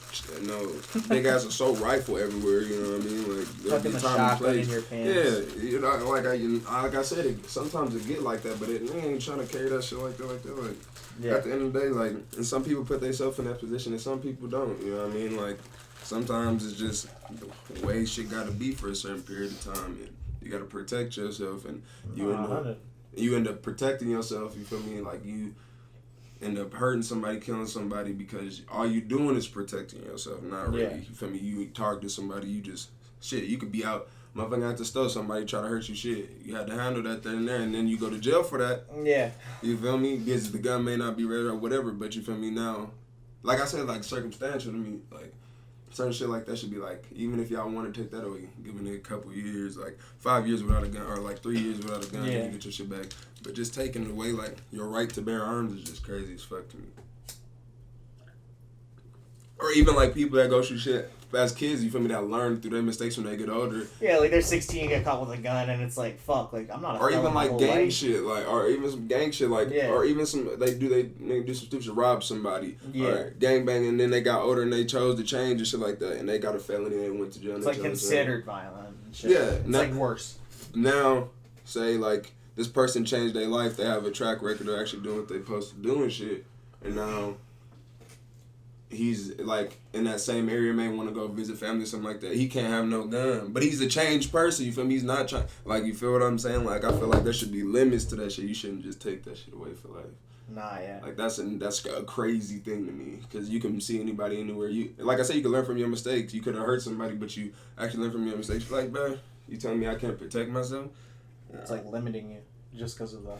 no big ass assault rifle everywhere. You know what I mean? Like fucking the shotgun in your pants. Yeah, you know, like I said, sometimes it get like that, but it ain't trying to carry that shit like that. Like at the end of the day, like, and some people put themselves in that position, and some people don't. You know what I mean? Like sometimes it's just the way shit got to be for a certain period of time, and you got to protect yourself, and you end up protecting yourself. You feel me? Like you end up hurting somebody, killing somebody because all you doing is protecting yourself. Not really. Yeah. You feel me? You target somebody, you just shit. You could be out, motherfucker, at the store, somebody try to hurt you. Shit, you had to handle that there and there, and then you go to jail for that. Yeah. You feel me? Because the gun may not be ready or whatever, but you feel me now. Like I said, like circumstantial to me, like. Certain shit like that should be like, even if y'all want to take that away, giving it a couple years, like 5 years without a gun, or like 3 years without a gun, and you get your shit back. But just taking it away, like, your right to bear arms is just crazy as fuck to me. Or even like people that go through shit as kids, you feel me, that learn through their mistakes when they get older. Yeah, like they're 16, get caught with a gun, and it's like, fuck, like I'm not a Or felon even my like whole gang life. shit, like, or even some gang shit, like, or even some, they do some stupid shit, rob somebody, or gang bang, and then they got older and they chose to change and shit like that, and they got a felony and they went to jail. It's like considered violent and shit. Yeah. It's like worse. Now, say like, this person changed their life, they have a track record of actually doing what they supposed to do and shit, and now he's like in that same area, may want to go visit family or something like that. He can't have no gun, but he's a changed person. You feel me? He's not trying. Like, you feel what I'm saying? Like, I feel like there should be limits to that shit. You shouldn't just take that shit away for life. Nah, yeah. Like that's a crazy thing to me, because you can see anybody anywhere. You, like I said, you can learn from your mistakes. You could have hurt somebody, but you actually learn from your mistakes. Like, bro, you telling me I can't protect myself? It's like limiting you just because of that.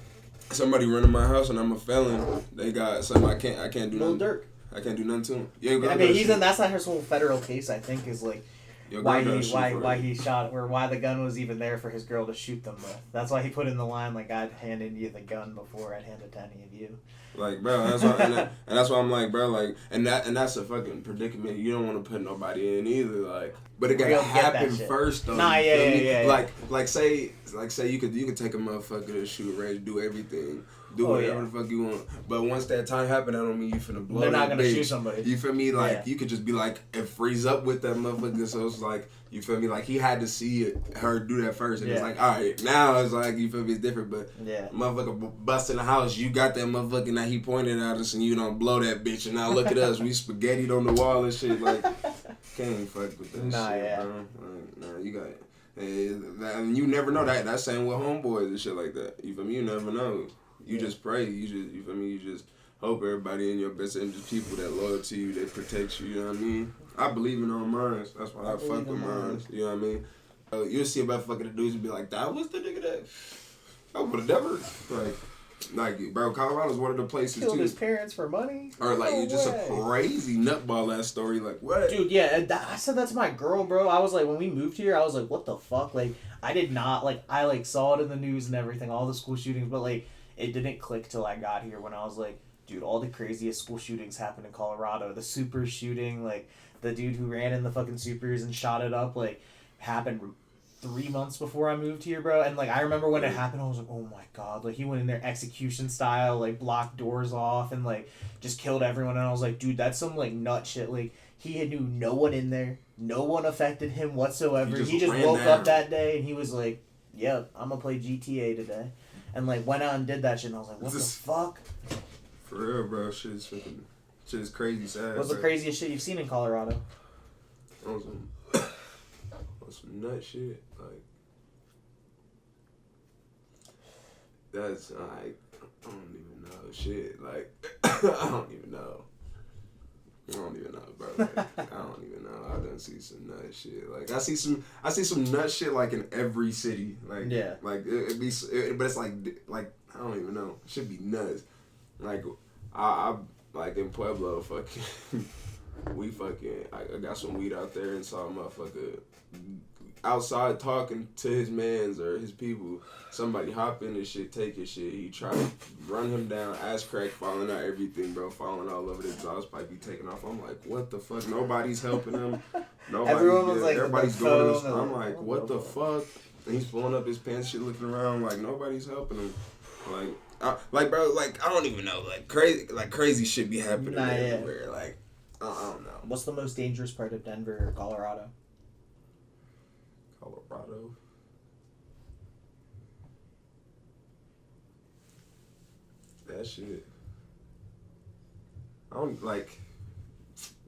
Somebody running my house and I'm a felon. They got something I can't do. Lil nothing. Durk. I can't do nothing to him. Yeah, I mean, that's not his whole federal case. I think is like why he shot, or why the gun was even there for his girl to shoot them with. That's why he put in the line like, I'd handed you the gun before I'd hand it to any of you. Like, bro, that's why, and that's why I'm like, bro, like, and that's a fucking predicament you don't want to put nobody in either, like, but it gotta happen first though. Nah, yeah. Like say you could take a motherfucker to shoot range, do everything. Do whatever the fuck you want. But once that time happen, that don't mean you finna blow. They're not that gonna bitch. shoot somebody. You feel me? Like, you could just be like, and freeze up with that motherfucker. So it's like, you feel me? Like, he had to see her do that first. And it's like, all right, now it's like, you feel me? It's different. But motherfucker bust in the house. You got that motherfucker that he pointed at us, and you don't blow that bitch. And now look at us. We spaghettied on the wall and shit. Like, can't fuck with that shit, bro. Like, nah, you got it. And you never know that. That's same with homeboys and shit like that. You feel me? You never know. You just pray. You feel me? You just hope everybody in your best interest, people that loyal to you, that protect you. You know what I mean? I believe in all minds. That's why I fuck with minds. You know what I mean? You'll see about fucking the dudes and be like, that was the nigga that I would have never like, bro. Colorado's one of the places killed too. His parents for money. Or like, you're just a crazy nutball ass story. Like, what? Dude, yeah, I said that to my girl, bro. I was like, when we moved here, I was like, what the fuck? Like, I did not I saw it in the news and everything, all the school shootings, but like, it didn't click till I got here when I was like, dude, all the craziest school shootings happened in Colorado. The Supers shooting, like, the dude who ran in the fucking Supers and shot it up, like, happened 3 months before I moved here, bro. And, like, I remember when it happened, I was like, oh my god. Like, he went in there execution style, like, blocked doors off and, like, just killed everyone. And I was like, dude, that's some, like, nut shit. Like, he knew no one in there. No one affected him whatsoever. He just woke up that day and he was like, yep, I'm gonna play GTA today. And, like, went out and did that shit, and I was like, what the fuck? For real, bro. Shit is crazy sad. What's the craziest shit you've seen in Colorado? On some nut shit. Like, that's, like, I don't even know. Shit, like, I don't even know, bro. Like, I don't even know. I done see some nut shit. Like, I see some nut shit like in every city. Like, like but it's like I don't even know. It should be nuts. Like, I like in Pueblo, fucking, I got some weed out there and saw a motherfucker outside talking to his mans or his people. Somebody hop in his shit, take his shit. He tried to run him down, ass crack, falling out everything, bro, falling all over the exhaust pipe. He taking off. I'm like, what the fuck? Nobody's helping him. Everybody's going to. I'm like, what the fuck? And he's pulling up his pants, shit, looking around like nobody's helping him. Like, bro, like, I don't even know. Like, crazy shit be happening everywhere. Like, I don't know. What's the most dangerous part of Denver or Colorado? Colorado. That shit. I don't, like,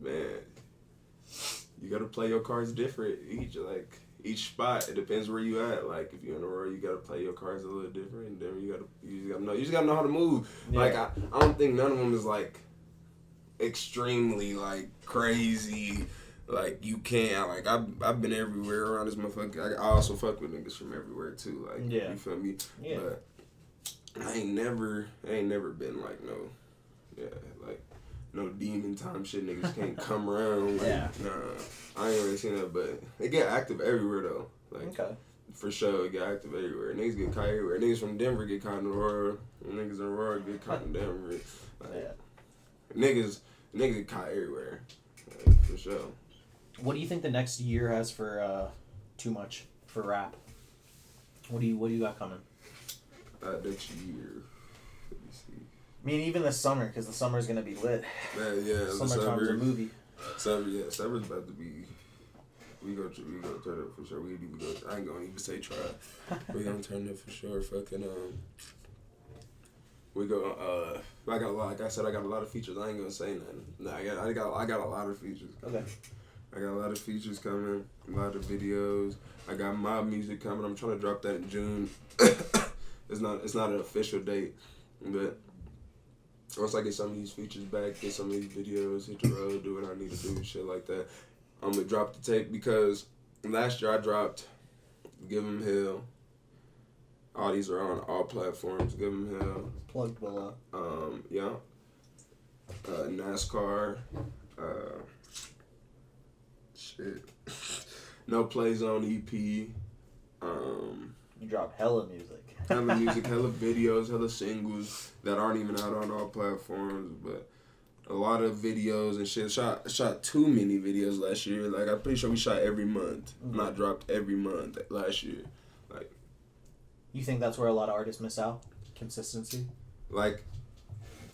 man, you gotta play your cards different. each spot, it depends where you at. Like if you're in Aurora, you gotta play your cards a little different. And then you just gotta know how to move. Yeah. Like I don't think none of them is like extremely like crazy. Like you can't. Like I've been everywhere around this motherfucker. I also fuck with niggas from everywhere too. Like yeah. you feel me? Yeah. But I ain't never been like no demon time shit. Niggas can't come around. Like, yeah. Nah, I ain't really seen that. But it get active everywhere though. Like okay. For sure, it get active everywhere. Niggas get caught everywhere. Niggas from Denver get caught in Aurora. Niggas in Aurora get caught in Denver. Like, niggas get caught everywhere. Like, for sure. What do you think the next year has for Too Much for rap? What do you got coming? Next year. Let me see. I mean, even this summer, because the summer's gonna be lit. Yeah. Summertime's a movie. Summer's about to be. We go turn up for sure. We even go. I ain't gonna even say try. We gonna turn up for sure. Fucking We go. Like I said, I got a lot of features. I ain't gonna say nothing. No, I got a lot of features. Okay. I got a lot of features coming. A lot of videos. I got my music coming. I'm trying to drop that in June. It's not an official date, but once I get some of these features back, get some of these videos, hit the road, do what I need to do, shit like that, I'm gonna drop the tape because last year I dropped Give 'Em Hell. All these are on all platforms. Give 'Em Hell. Plugged below. Yeah. NASCAR. Shit. No Play Zone EP. You dropped hella music. Hella music, hella videos, hella singles that aren't even out on all platforms, but a lot of videos and shit. Shot too many videos last year. Like I'm pretty sure we shot every month. Mm-hmm. Not dropped every month last year. Like you think that's where a lot of artists miss out? Consistency? Like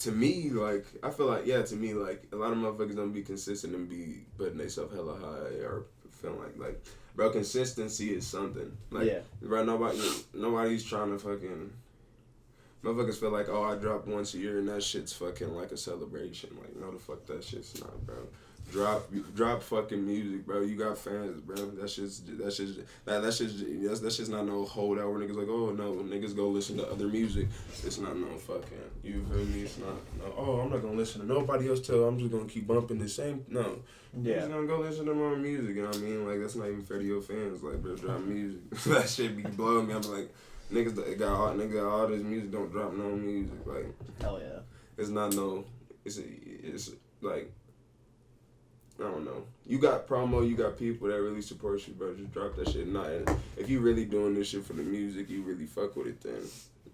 to me, like I feel like to me, like a lot of motherfuckers don't be consistent and be putting themselves hella high or feeling like bro, consistency is something. Like, bro, nobody's trying to fucking. Motherfuckers feel like, oh, I drop once a year and that shit's fucking like a celebration. Like, no, the fuck that shit's not, bro. Drop fucking music, bro. You got fans, bro. That's just not no holdout where niggas like, oh no, niggas go listen to other music. It's not no fucking. You feel me? It's not. No, oh, I'm not gonna listen to nobody else till I'm just gonna keep bumping the same. No. Yeah. You're just gonna go listen to my music. You know what I mean? Like that's not even fair to your fans. Like, bro, drop music. That shit be blowing me. I'm like, niggas that got all this music don't drop no music. Like, hell yeah. It's not no. It's like. I don't know. You got promo, you got people that really support you, bro. Just drop that shit. Nah, if you really doing this shit for the music, you really fuck with it, then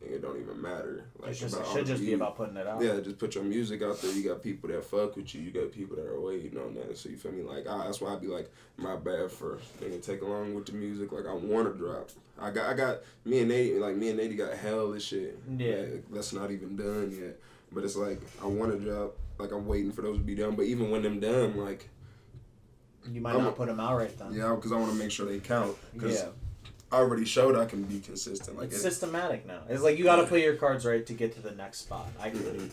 it don't even matter. Like, it should just be about putting it out. Yeah, just put your music out there. You got people that fuck with you. You got people that are waiting on that. So you feel me? Like, that's why I be like, my bad for take along with the music. Like, I want to drop. I got me and Nate got hell this shit. Yeah. Like, that's not even done yet. But it's like, I want to drop. Like, I'm waiting for those to be done. But even when them done, like, you might not put them out right then. Yeah, because I want to make sure they count. Because I already showed I can be consistent. Like it's systematic now. It's like you got to play your cards right to get to the next spot. I agree.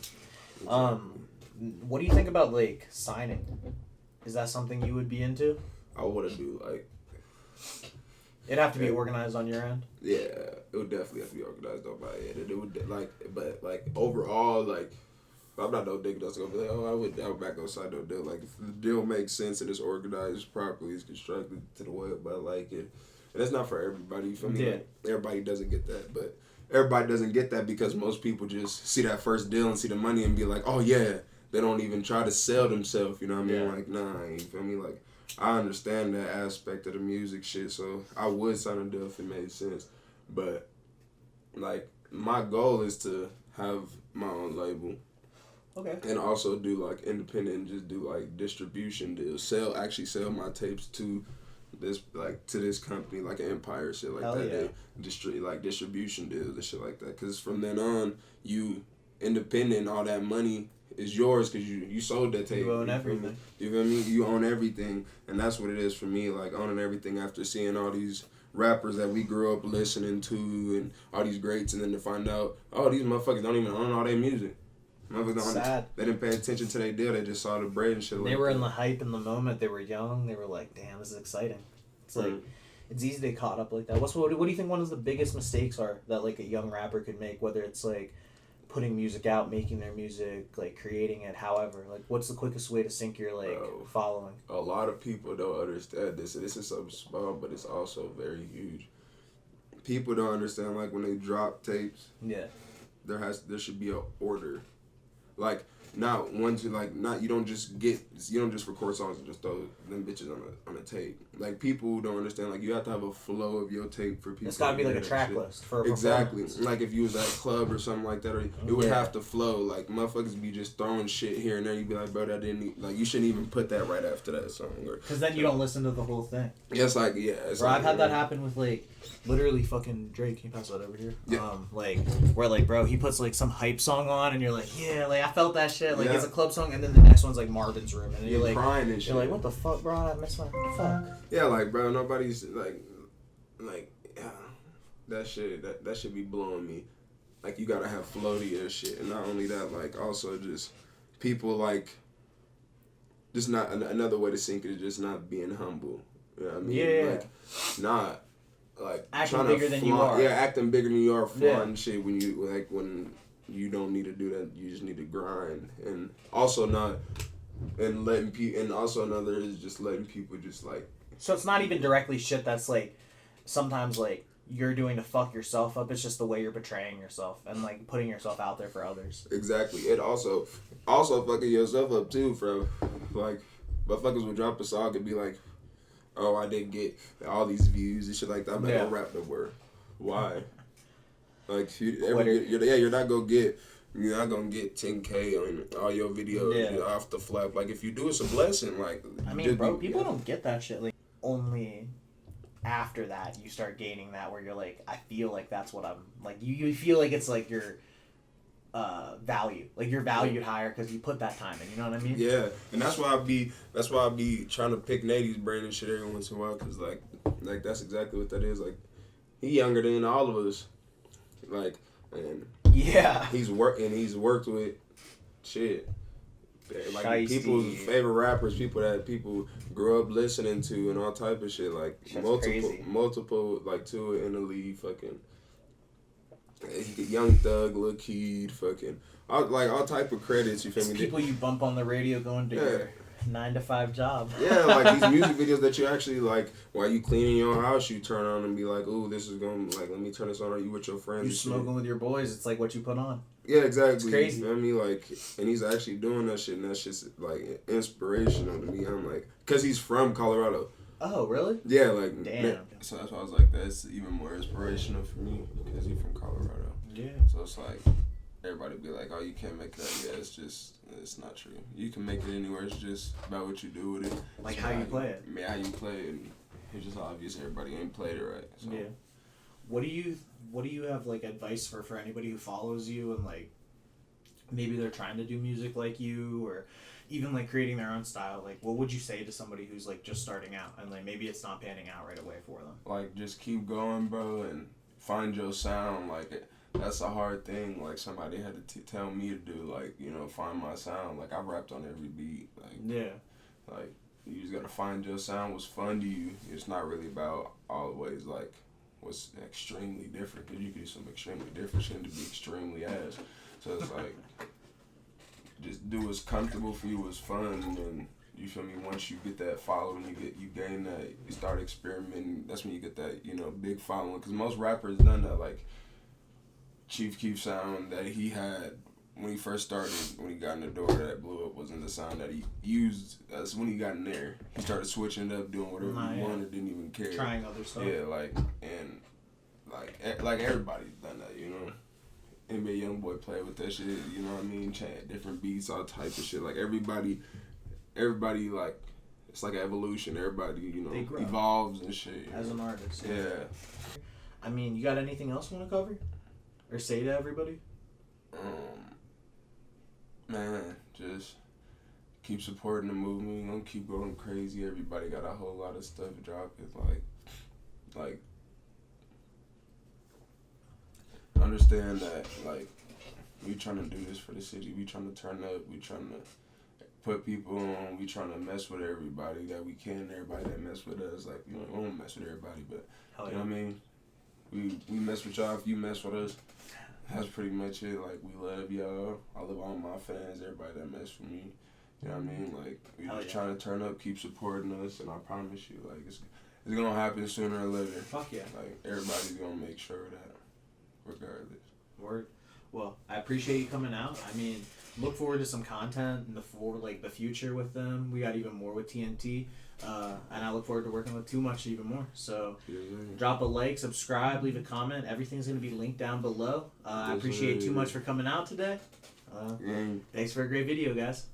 What do you think about like signing? Is that something you would be into? I want to do like. It'd have to be organized on your end. Yeah, it would definitely have to be organized on my end. It would but overall like. I'm not no nigga that's gonna be like, oh, I would back outside no deal. Like, if the deal makes sense and it's organized properly, it's constructed to the way I like it. And it's not for everybody, you feel me? Yeah. Like, everybody doesn't get that, but everybody doesn't get that because most people just see that first deal and see the money and be like, oh yeah, they don't even try to sell themselves, you know what I mean? Yeah. Like, nah, you feel me? Like, I understand that aspect of the music shit, so I would sign a deal if it made sense. But, like, my goal is to have my own label. Okay. And also do like independent and just do like distribution deals. Sell my tapes to this company like an Empire shit like Hell that. Yeah. Distribution deals and shit like that. Cause from then on, you independent and all that money is yours because you sold that tape. You own everything. You feel me? You own everything, and that's what it is for me. Like owning everything after seeing all these rappers that we grew up listening to and all these greats, and then to find out, oh, these motherfuckers don't even own all their music. Sad. They didn't pay attention to their deal. They just saw the bread and shit. They were in the hype in the moment. They were young. They were like, "Damn, this is exciting." It's like it's easy to get caught up like that. What do you think one of the biggest mistakes are that like a young rapper could make, whether it's like putting music out, making their music, like creating it, however, like what's the quickest way to sync your like following? A lot of people don't understand this. This is something small, but it's also very huge. People don't understand, like when they drop tapes, there should be an order. Like not one to like not you don't just record songs and just throw them bitches on a tape. Like people don't understand, like you have to have a flow of your tape for people. It's gotta be like a track list for a exactly. Like if you was at a club or something like that, or it would have to flow. Like motherfuckers be just throwing shit here and there. You'd be like, bro, that didn't like you shouldn't even put that right after that song. Because then you don't listen to the whole thing. Yeah, it's like it's bro, like, I've had that happen with like literally fucking Drake. Can you pass that over here? Yeah. Like where like bro, he puts like some hype song on and you're like, yeah, like I felt that shit. Like it's a club song, and then the next one's like Marvin's Room, and you're like crying and shit. You're like, what the fuck, bro? I missed my fuck. Yeah, like bro, nobody's like that shit. That should be blowing me. Like you gotta have flow to your shit, and not only that, like also just people like just not another way to sync it is just not being humble. You know what I mean? Yeah. Like not like acting trying bigger to than you are. Yeah, acting bigger than you are, flaunting shit when you don't need to do that. You just need to grind, and also not and letting people. And also another is just letting people just like. So it's not even directly shit that's like sometimes like you're doing to fuck yourself up. It's just the way you're portraying yourself and like putting yourself out there for others. Exactly. It also fucking yourself up too, bro. Like motherfuckers would drop a song and be like, oh, I didn't get all these views and shit like that. I'm not gonna rap no more. Why? Like you're not gonna get 10K on all your videos off the flap. Like if you do, it's a blessing. Like I mean, bro, people don't get that shit. Like only after that you start gaining that where you're like, I feel like that's what I'm like. You feel like it's like your value, like you're valued higher because you put that time in. You know what I mean? Yeah, and that's why I be trying to pick Nady's brain and shit every once in a while, cause like that's exactly what that is. Like he younger than all of us. Like, and he's worked with shit. Like Shiesty. People's favorite rappers, people that people grew up listening to, and all type of shit. Like multiple, like two in the league, fucking Young Thug, Lil Keed, fucking all type of credits. You feel me? People you bump on the radio going to your 9-to-5 job. Yeah, like these music videos that you actually like while you cleaning your own house, you turn on and be like, "Ooh, this is going like let me turn this on." Are you with your friends? You smoking with your boys? It's like what you put on. Yeah, exactly. It's crazy. You know what I mean? Like, and he's actually doing that shit, and that's just like inspirational to me. I'm like, cause he's from Colorado. Oh, really? Yeah, like damn. So that's why I was like, that's even more inspirational for me because he's from Colorado. Yeah. So it's like everybody be like, oh, you can't make that. Yeah, it's not true. You can make it anywhere. It's just about what you do with it. Like how you play it. Yeah, how you play it. And it's just obvious everybody ain't played it right. So. Yeah. What do you have like advice for anybody who follows you and like maybe they're trying to do music like you or even like creating their own style? Like what would you say to somebody who's like just starting out and like maybe it's not panning out right away for them? Like just keep going, bro, and find your sound. Like that's a hard thing. Like somebody had to tell me to do. Like find my sound. Like I rapped on every beat. Like like you just gotta find your sound. What's fun to you. It's not really about always like what's extremely different, because you can do some extremely different shit to be extremely ass. So it's like just do what's comfortable for you, what's fun, and then you feel me. Once you get that following, you gain that, you start experimenting. That's when you get that big following. Because most rappers done that. Like Chief Keef sound that he had when he first started, when he got in the door that blew up, wasn't the sound that he used. That's when he got in there. He started switching it up, doing whatever he wanted, didn't even care. Trying other stuff. Yeah, like everybody's done that, NBA YoungBoy played with that shit, you know what I mean? Different beats, all type of shit. Like everybody like it's like an evolution. Everybody, evolves and shit. As an artist. Yeah. I mean, you got anything else you want to cover? Or say to everybody? Man, just keep supporting the movement. Don't keep going crazy. Everybody got a whole lot of stuff dropping. Like understand that like we trying to do this for the city. We trying to turn up. We trying to put people on. We trying to mess with everybody that we can. Everybody that mess with us, like, you know, we don't mess with everybody, but Hell you know what I mean. We mess with y'all if you mess with us. That's pretty much it. Like, we love y'all. I love all my fans, everybody that mess with me. You know what I mean? Like, we just trying to turn up, keep supporting us, and I promise you, like, it's gonna happen sooner or later. Fuck yeah. Like, everybody's gonna make sure of that, regardless. Word. Well, I appreciate you coming out. I mean, look forward to some content in the future with them. We got even more with TNT, and I look forward to working with 2Much even more. So, drop a like, subscribe, leave a comment. Everything's gonna be linked down below. I appreciate 2Much for coming out today. Thanks for a great video, guys.